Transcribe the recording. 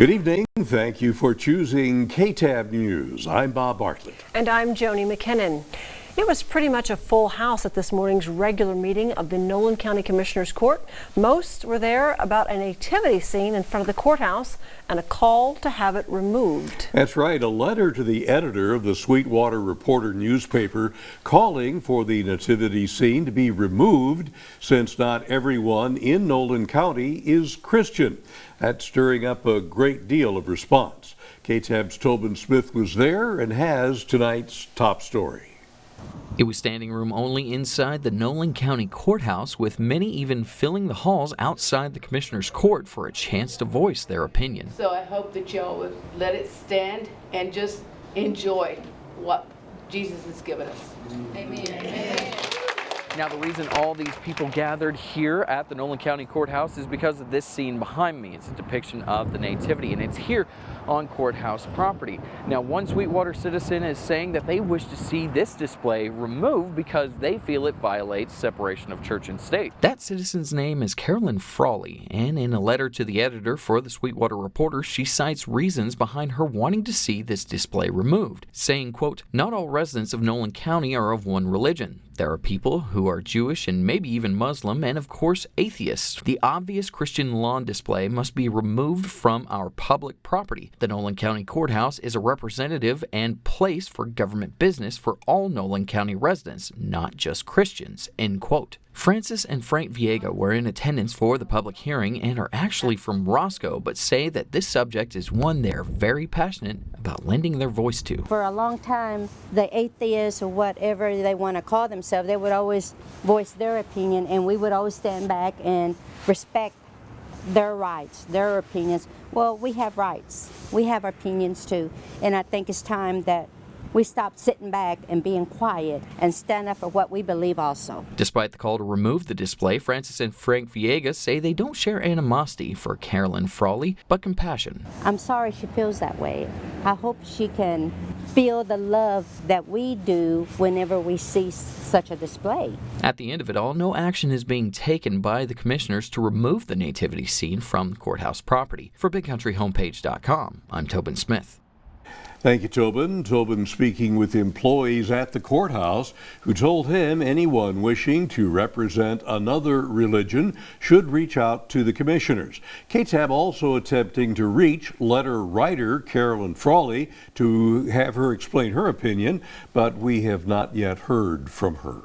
Good evening. Thank you for choosing KTAB News. I'm Bob Bartlett. And I'm Joni McKinnon. It was pretty much a full house at this morning's regular meeting of the Nolan County Commissioners Court. Most were there about a nativity scene in front of the courthouse and a call to have it removed. That's right, a letter to the editor of the Sweetwater Reporter newspaper calling for the nativity scene to be removed since not everyone in Nolan County is Christian. That's stirring up a great deal of response. KTAB's Tobin Smith was there and has tonight's top story. It was standing room only inside the Nolan County Courthouse, with many even filling the halls outside the Commissioners Court for a chance to voice their opinion. So I hope that y'all would let it stand and just enjoy what Jesus has given us. Amen. Amen. Now, the reason all these people gathered here at the Nolan County Courthouse is because of this scene behind me. It's a depiction of the Nativity, and it's here on courthouse property. Now, one Sweetwater citizen is saying that they wish to see this display removed because they feel it violates separation of church and state. That citizen's name is Carolyn Frawley, and in a letter to the editor for the Sweetwater Reporter, she cites reasons behind her wanting to see this display removed, saying, quote, "Not all residents of Nolan County are of one religion. There are people who are Jewish and maybe even Muslim, and of course atheists. The obvious Christian lawn display must be removed from our public property. The Nolan County Courthouse is a representative and place for government business for all Nolan County residents, not just Christians," end quote. Francis and Frank Viega were in attendance for the public hearing and are actually from Roscoe, but say that this subject is one they're very passionate about lending their voice to. For a long time, the atheists or whatever they want to call themselves, they would always voice their opinion, and we would always stand back and respect their rights, their opinions. Well, we have rights. We have opinions too, and I think it's time that we stop sitting back and being quiet and stand up for what we believe also. Despite the call to remove the display, Francis and Frank Villegas say they don't share animosity for Carolyn Frawley, but compassion. I'm sorry she feels that way. I hope she can feel the love that we do whenever we see such a display. At the end of it all, no action is being taken by the commissioners to remove the nativity scene from the courthouse property. For BigCountryHomepage.com, I'm Tobin Smith. Thank you, Tobin. Tobin speaking with employees at the courthouse who told him anyone wishing to represent another religion should reach out to the commissioners. KTAB also attempting to reach letter writer Carolyn Frawley to have her explain her opinion, but we have not yet heard from her.